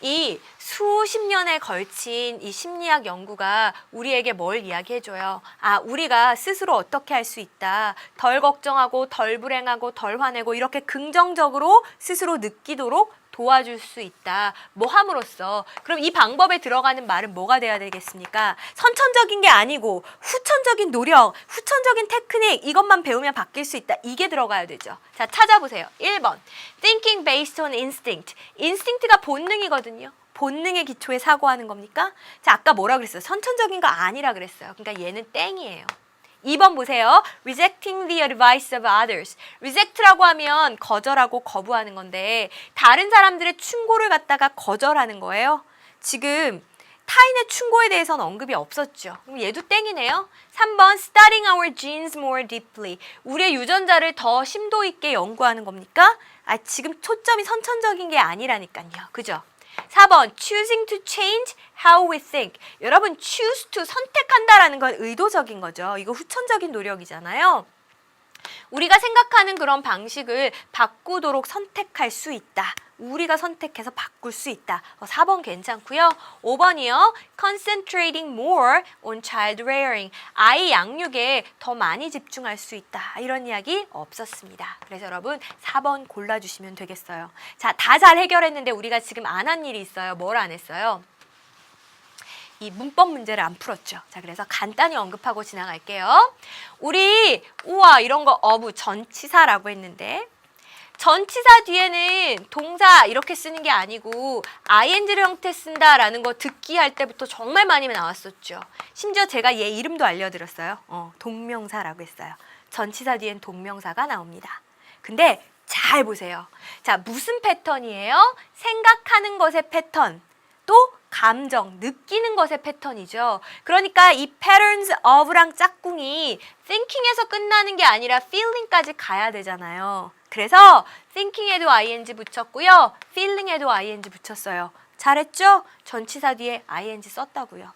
이 수십 년에 걸친 이 심리학 연구가 우리에게 뭘 이야기해줘요? 아, 우리가 스스로 어떻게 할 수 있다. 덜 걱정하고 덜 불행하고 덜 화내고 이렇게 긍정적으로 스스로 느끼도록 도와줄 수 있다. 뭐 함으로써. 그럼 이 방법에 들어가는 말은 뭐가 돼야 되겠습니까? 선천적인 게 아니고 후천적인 노력, 후천적인 테크닉 이것만 배우면 바뀔 수 있다. 이게 들어가야 되죠. 자, 찾아보세요. 1번. Thinking based on instinct. 인스팅트가 본능이거든요. 본능의 기초에 사고하는 겁니까? 자, 아까 뭐라 그랬어요? 선천적인 거 아니라 그랬어요. 그러니까 얘는 땡이에요. 2번 보세요. Rejecting the advice of others. Reject라고 하면 거절하고 거부하는 건데 다른 사람들의 충고를 갖다가 거절하는 거예요. 지금 타인의 충고에 대해서는 언급이 없었죠. 그럼 얘도 땡이네요. 3번 Studying our genes more deeply. 우리의 유전자를 더 심도 있게 연구하는 겁니까? 지금 초점이 선천적인 게 아니라니까요. 그죠? 4번 choosing to change how we think. 여러분 choose to 선택한다라는 건 의도적인 거죠. 이거 후천적인 노력이잖아요. 우리가 생각하는 그런 방식을 바꾸도록 선택할 수 있다. 우리가 선택해서 바꿀 수 있다. 4번 괜찮고요. 5번이요. Concentrating more on child rearing. 아이 양육에 더 많이 집중할 수 있다. 이런 이야기 없었습니다. 그래서 여러분 4번 골라주시면 되겠어요. 자, 다 잘 해결했는데 우리가 지금 안 한 일이 있어요. 뭘 안 했어요? 이 문법 문제를 안 풀었죠. 자, 그래서 간단히 언급하고 지나갈게요. 우리 우와 이런 거 of 전치사라고 했는데 전치사 뒤에는 동사 이렇게 쓰는 게 아니고 ing를 형태 쓴다라는 거 듣기 할 때부터 정말 많이 나왔었죠. 심지어 제가 얘 이름도 알려드렸어요. 동명사라고 했어요. 전치사 뒤엔 동명사가 나옵니다. 근데 잘 보세요. 자, 무슨 패턴이에요? 생각하는 것의 패턴, 또 감정, 느끼는 것의 패턴이죠. 그러니까 이 patterns of랑 짝꿍이 thinking에서 끝나는 게 아니라 feeling까지 가야 되잖아요. 그래서 thinking에도 ing 붙였고요. feeling에도 ing 붙였어요. 잘했죠? 전치사 뒤에 ing 썼다고요.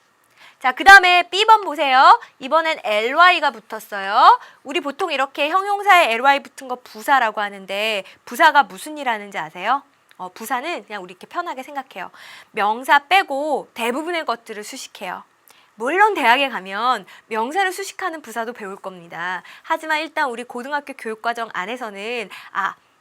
자, 그 다음에 B번 보세요. 이번엔 ly가 붙었어요. 우리 보통 이렇게 형용사에 ly 붙은 거 부사라고 하는데 부사가 무슨 일 하는지 아세요? 부사는 그냥 우리 이렇게 편하게 생각해요. 명사 빼고 대부분의 것들을 수식해요. 물론 대학에 가면 명사를 수식하는 부사도 배울 겁니다. 하지만 일단 우리 고등학교 교육과정 안에서는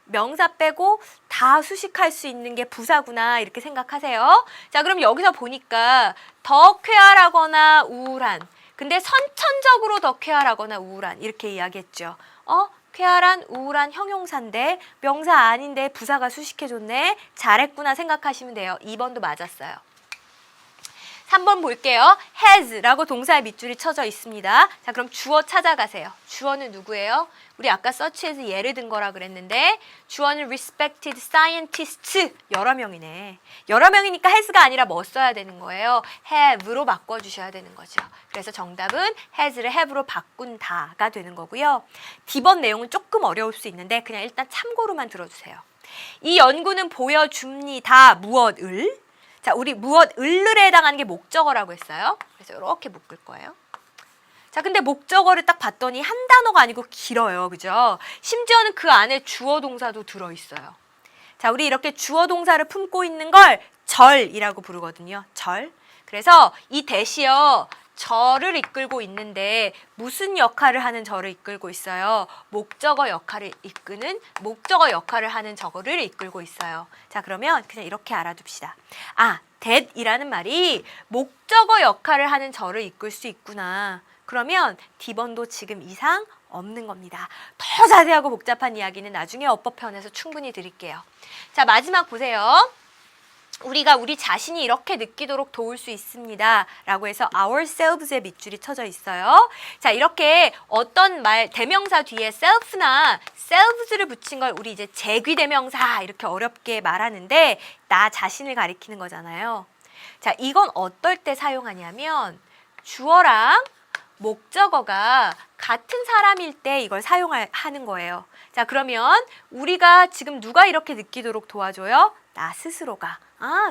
명사 빼고 다 수식할 수 있는 게 부사구나 이렇게 생각하세요. 자, 그럼 여기서 보니까 더 쾌활하거나 우울한. 근데 선천적으로 더 쾌활하거나 우울한 이렇게 이야기했죠. 쾌활한, 우울한 형용사인데 명사 아닌데 부사가 수식해줬네. 잘했구나 생각하시면 돼요. 2번도 맞았어요. 3번 볼게요. has라고 동사의 밑줄이 쳐져 있습니다. 자, 그럼 주어 찾아가세요. 주어는 누구예요? 우리 아까 서치에서 예를 든 거라 그랬는데 주어는 respected scientists 여러 명이네. 여러 명이니까 has가 아니라 뭐 써야 되는 거예요? have로 바꿔주셔야 되는 거죠. 그래서 정답은 has를 have로 바꾼다가 되는 거고요. D번 내용은 조금 어려울 수 있는데 그냥 일단 참고로만 들어주세요. 이 연구는 보여줍니다. 무엇을? 자, 우리 무엇을에 해당하는 게 목적어라고 했어요. 그래서 이렇게 묶을 거예요. 자, 근데 목적어를 딱 봤더니 한 단어가 아니고 길어요. 그죠? 심지어는 그 안에 주어 동사도 들어있어요. 자, 우리 이렇게 주어 동사를 품고 있는 걸 절이라고 부르거든요. 절. 그래서 이 대시요. 절을 이끌고 있는데 무슨 역할을 하는 절을 이끌고 있어요? 목적어 역할을 하는 저거를 이끌고 있어요. 자, 그러면 그냥 이렇게 알아둡시다. that이라는 말이 목적어 역할을 하는 절을 이끌 수 있구나. 그러면 D번도 지금 이상 없는 겁니다. 더 자세하고 복잡한 이야기는 나중에 어법편에서 충분히 드릴게요. 자, 마지막 보세요. 우리가 우리 자신이 이렇게 느끼도록 도울 수 있습니다. 라고 해서 ourselves의 밑줄이 쳐져 있어요. 자, 이렇게 어떤 말, 대명사 뒤에 self나 selves를 붙인 걸 우리 이제 제귀대명사 이렇게 어렵게 말하는데 나 자신을 가리키는 거잖아요. 자, 이건 어떨 때 사용하냐면 주어랑 목적어가 같은 사람일 때 이걸 사용하는 거예요. 자, 그러면 우리가 지금 누가 이렇게 느끼도록 도와줘요? 나 스스로가.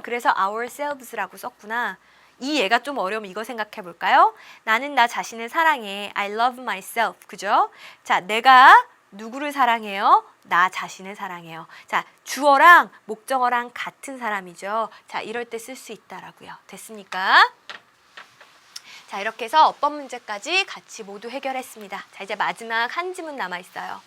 그래서 ourselves라고 썼구나. 이 얘가 좀 어려우면 이거 생각해 볼까요? 나는 나 자신을 사랑해. I love myself. 그죠? 자, 내가 누구를 사랑해요? 나 자신을 사랑해요. 자, 주어랑 목적어랑 같은 사람이죠. 자, 이럴 때 쓸 수 있다라고요. 됐습니까? 자, 이렇게 해서 어법 문제까지 같이 모두 해결했습니다. 자, 이제 마지막 한 지문 남아있어요.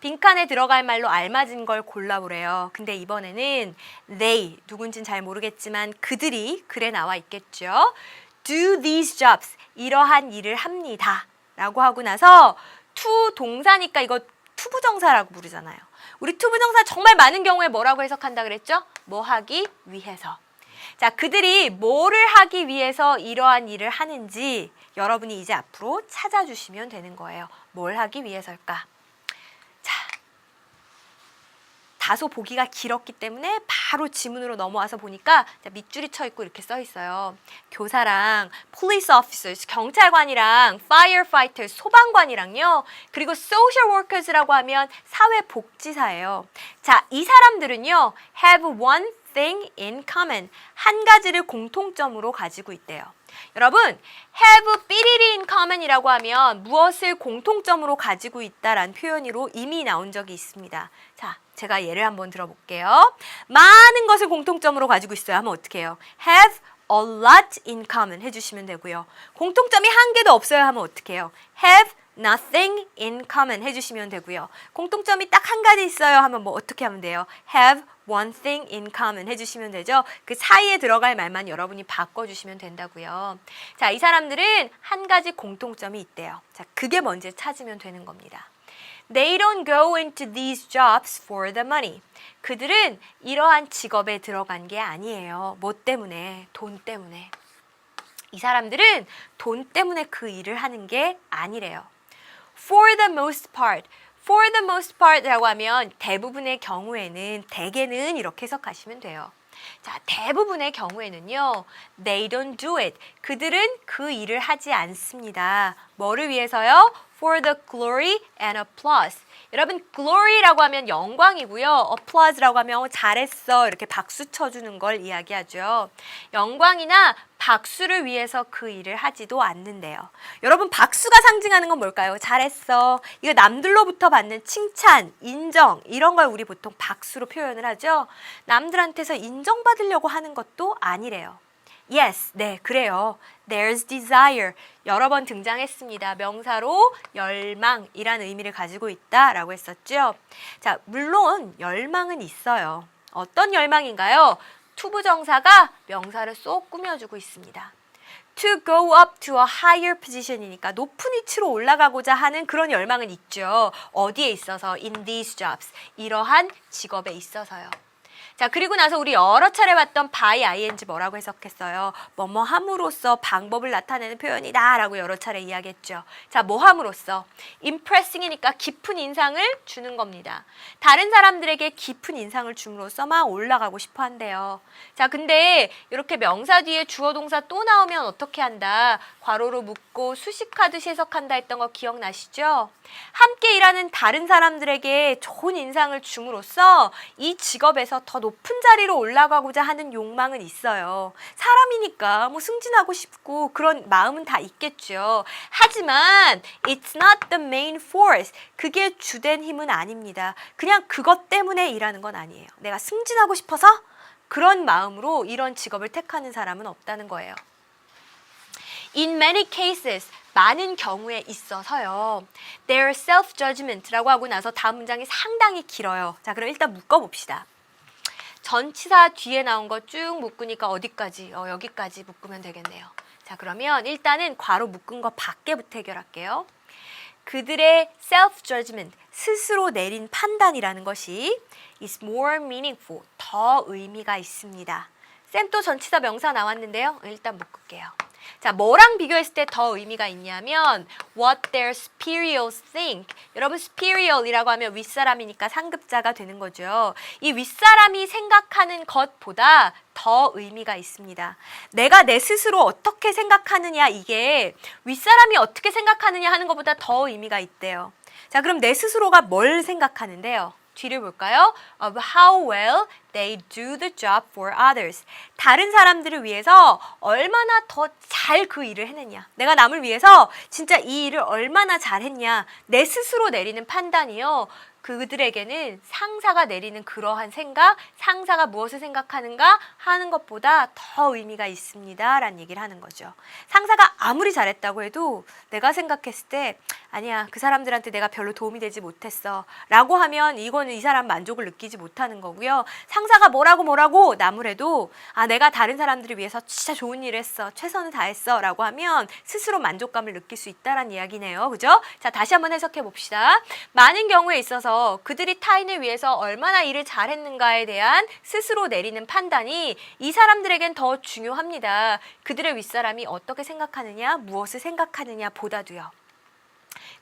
빈칸에 들어갈 말로 알맞은 걸 골라보래요. 근데 이번에는 they, 누군진 잘 모르겠지만 그들이 글에 나와 있겠죠. do these jobs, 이러한 일을 합니다. 라고 하고 나서 to 동사니까 이거 투부정사라고 부르잖아요. 우리 투부정사 정말 많은 경우에 뭐라고 해석한다 그랬죠? 뭐 하기 위해서. 자, 그들이 뭐를 하기 위해서 이러한 일을 하는지 여러분이 이제 앞으로 찾아주시면 되는 거예요. 뭘 하기 위해서일까? 자, 다소 보기가 길었기 때문에 바로 지문으로 넘어와서 보니까 밑줄이 쳐 있고 이렇게 써 있어요. 교사랑 police officers, 경찰관이랑 firefighters, 소방관이랑요. 그리고 social workers라고 하면 사회복지사예요. 자, 이 사람들은요. have one thing in common. 한 가지를 공통점으로 가지고 있대요. 여러분, have 삐리리 in common이라고 하면 무엇을 공통점으로 가지고 있다라는 표현으로 이미 나온 적이 있습니다. 자, 제가 예를 한번 들어볼게요. 많은 것을 공통점으로 가지고 있어요. 하면 어떻게 해요? have a lot in common 해주시면 되고요. 공통점이 한 개도 없어요. 하면 어떻게 해요? have nothing in common 해주시면 되고요. 공통점이 딱 한 가지 있어요. 하면 뭐 어떻게 하면 돼요? have one thing in common 해주시면 되죠. 그 사이에 들어갈 말만 여러분이 바꿔주시면 된다고요. 자, 이 사람들은 한 가지 공통점이 있대요. 자, 그게 뭔지 찾으면 되는 겁니다. They don't go into these jobs for the money. 그들은 이러한 직업에 들어간 게 아니에요. 뭐 때문에? 돈 때문에. 이 사람들은 돈 때문에 그 일을 하는 게 아니래요. For the most part. For the most part라고 하면 대부분의 경우에는, 대개는 이렇게 해석하시면 돼요. 자, 대부분의 경우에는요. They don't do it. 그들은 그 일을 하지 않습니다. 뭐를 위해서요? For the glory and applause. 여러분, glory라고 하면 영광이고요. applause라고 하면 잘했어. 이렇게 박수 쳐주는 걸 이야기하죠. 영광이나 박수를 위해서 그 일을 하지도 않는데요. 여러분, 박수가 상징하는 건 뭘까요? 잘했어. 이거 남들로부터 받는 칭찬, 인정, 이런 걸 우리 보통 박수로 표현을 하죠. 남들한테서 인정받으려고 하는 것도 아니래요. Yes, 네, 그래요. There's desire. 여러 번 등장했습니다. 명사로 열망이라는 의미를 가지고 있다라고 했었죠. 자, 물론 열망은 있어요. 어떤 열망인가요? 투부정사가 명사를 쏙 꾸며주고 있습니다. To go up to a higher position이니까 높은 위치로 올라가고자 하는 그런 열망은 있죠. 어디에 있어서? In these jobs. 이러한 직업에 있어서요. 자, 그리고 나서 우리 여러 차례 봤던 by ing 뭐라고 해석했어요? 뭐뭐 함으로써 방법을 나타내는 표현이다 라고 여러 차례 이야기했죠. 자, 뭐 함으로써? impressing이니까 깊은 인상을 주는 겁니다. 다른 사람들에게 깊은 인상을 줌으로써 막 올라가고 싶어 한대요. 자, 근데 이렇게 명사 뒤에 주어 동사 또 나오면 어떻게 한다? 괄호로 묶고 수식하듯이 해석한다 했던 거 기억나시죠? 함께 일하는 다른 사람들에게 좋은 인상을 줌으로써 이 직업에서 더 높은 자리로 올라가고자 하는 욕망은 있어요. 사람이니까 뭐 승진하고 싶고 그런 마음은 다 있겠죠. 하지만 it's not the main force. 그게 주된 힘은 아닙니다. 그냥 그것 때문에 일하는 건 아니에요. 내가 승진하고 싶어서 그런 마음으로 이런 직업을 택하는 사람은 없다는 거예요. In many cases, 많은 경우에 있어서요. Their self-judgment라고 하고 나서 다음 문장이 상당히 길어요. 자, 그럼 일단 묶어봅시다. 전치사 뒤에 나온 거 쭉 묶으니까 어디까지? 여기까지 묶으면 되겠네요. 자, 그러면 일단은 괄호 묶은 거 밖에부터 해결할게요. 그들의 self-judgment, 스스로 내린 판단이라는 것이 is more meaningful, 더 의미가 있습니다. 쌤 또 전치사 명사 나왔는데요. 일단 묶을게요. 자, 뭐랑 비교했을 때 더 의미가 있냐면 what their superiors think. 여러분, superior이라고 하면 윗사람이니까 상급자가 되는 거죠. 이 윗사람이 생각하는 것보다 더 의미가 있습니다. 내가 내 스스로 어떻게 생각하느냐, 이게 윗사람이 어떻게 생각하느냐 하는 것보다 더 의미가 있대요. 자, 그럼 내 스스로가 뭘 생각하는데요? 뒤를 볼까요? Of how well they do the job for others. 다른 사람들을 위해서 얼마나 더 잘 그 일을 해냈냐. 내가 남을 위해서 진짜 이 일을 얼마나 잘했냐. 내 스스로 내리는 판단이요. 그들에게는 상사가 내리는 그러한 생각, 상사가 무엇을 생각하는가 하는 것보다 더 의미가 있습니다 라는 얘기를 하는 거죠. 상사가 아무리 잘했다고 해도 내가 생각했을 때 아니야, 그 사람들한테 내가 별로 도움이 되지 못했어 라고 하면 이거는 이 사람 만족을 느끼지 못하는 거고요. 상사가 뭐라고 나무래도 내가 다른 사람들을 위해서 진짜 좋은 일을 했어, 최선을 다했어 라고 하면 스스로 만족감을 느낄 수 있다라는 이야기네요. 그죠? 자, 다시 한번 해석해 봅시다. 많은 경우에 있어서 그들이 타인을 위해서 얼마나 일을 잘했는가에 대한 스스로 내리는 판단이 이 사람들에겐 더 중요합니다. 그들의 윗사람이 어떻게 생각하느냐, 무엇을 생각하느냐 보다도요.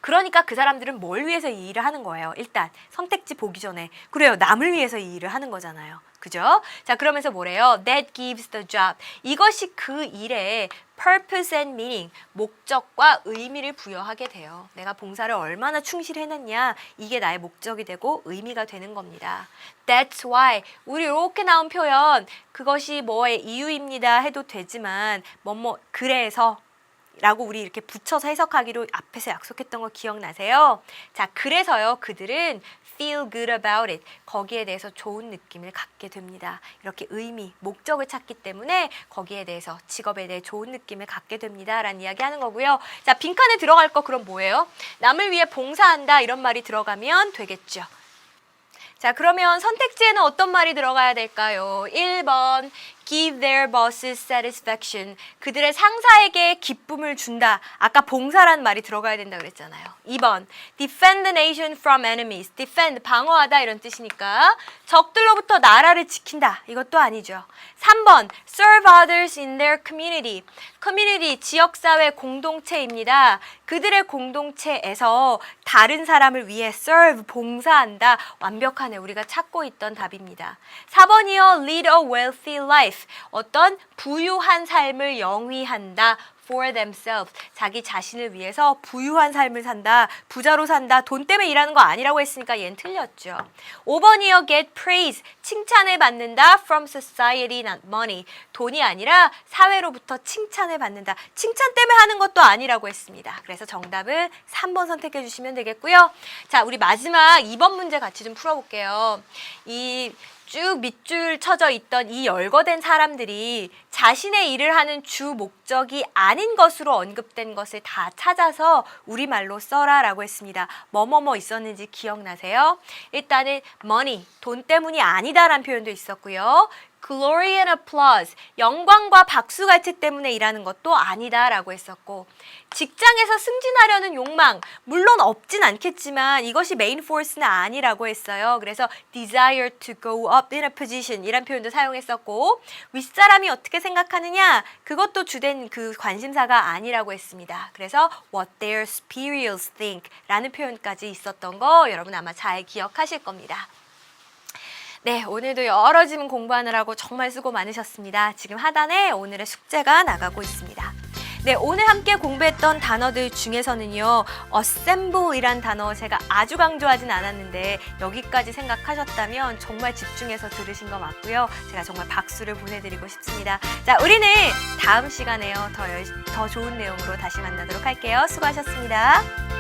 그러니까 그 사람들은 뭘 위해서 이 일을 하는 거예요. 일단 선택지 보기 전에. 그래요. 남을 위해서 이 일을 하는 거잖아요. 그죠? 자, 그러면서 뭐래요? That gives the job. 이것이 그 일에 purpose and meaning, 목적과 의미를 부여하게 돼요. 내가 봉사를 얼마나 충실해냈냐, 이게 나의 목적이 되고 의미가 되는 겁니다. That's why, 우리 이렇게 나온 표현, 그것이 뭐의 이유입니다 해도 되지만 그래서 라고 우리 이렇게 붙여서 해석하기로 앞에서 약속했던 거 기억나세요? 자, 그래서요, 그들은 feel good about it. 거기에 대해서 좋은 느낌을 갖게 됩니다. 이렇게 의미, 목적을 찾기 때문에 거기에 대해서, 직업에 대해 좋은 느낌을 갖게 됩니다. 라는 이야기 하는 거고요. 자, 빈칸에 들어갈 거 그럼 뭐예요? 남을 위해 봉사한다 이런 말이 들어가면 되겠죠. 자, 그러면 선택지에는 어떤 말이 들어가야 될까요? 1번 give their bosses satisfaction. 그들의 상사에게 기쁨을 준다. 아까 봉사라는 말이 들어가야 된다 그랬잖아요. 2번 defend the nation from enemies. defend, 방어하다 이런 뜻이니까 적들로부터 나라를 지킨다. 이것도 아니죠. 3번 serve others in their community. community, 지역사회 공동체입니다. 그들의 공동체에서 다른 사람을 위해 serve, 봉사한다. 완벽하네. 우리가 찾고 있던 답입니다. 4번이요. lead a wealthy life. 어떤 부유한 삶을 영위한다. for themselves. 자기 자신을 위해서 부유한 삶을 산다. 부자로 산다. 돈 때문에 일하는 거 아니라고 했으니까 얘는 틀렸죠. 5번이요. get praise. 칭찬을 받는다. from society, not money. 돈이 아니라 사회로부터 칭찬을 받는다. 칭찬 때문에 하는 것도 아니라고 했습니다. 그래서 정답은 3번 선택해 주시면 되겠고요. 자, 우리 마지막 2번 문제 같이 좀 풀어볼게요. 쭉 밑줄 쳐져 있던 이 열거된 사람들이 자신의 일을 하는 주 목적이 아닌 것으로 언급된 것을 다 찾아서 우리말로 써라 라고 했습니다. 뭐뭐뭐 있었는지 기억나세요? 일단은 money, 돈 때문이 아니다라는 표현도 있었고요. glory and applause, 영광과 박수갈채 때문에 일하는 것도 아니다라고 했었고, 직장에서 승진하려는 욕망, 물론 없진 않겠지만 이것이 메인 포스는 아니라고 했어요. 그래서 desire to go up in a position 이란 표현도 사용했었고, 윗사람이 어떻게 생각하느냐, 그것도 주된 그 관심사가 아니라고 했습니다. 그래서 what their superiors think 라는 표현까지 있었던 거 여러분 아마 잘 기억하실 겁니다. 네, 오늘도 여러 질문 공부하느라고 정말 수고 많으셨습니다. 지금 하단에 오늘의 숙제가 나가고 있습니다. 네, 오늘 함께 공부했던 단어들 중에서는요, assemble이란 단어 제가 아주 강조하진 않았는데 여기까지 생각하셨다면 정말 집중해서 들으신 거 맞고요. 제가 정말 박수를 보내드리고 싶습니다. 자, 우리는 다음 시간에요, 더 좋은 내용으로 다시 만나도록 할게요. 수고하셨습니다.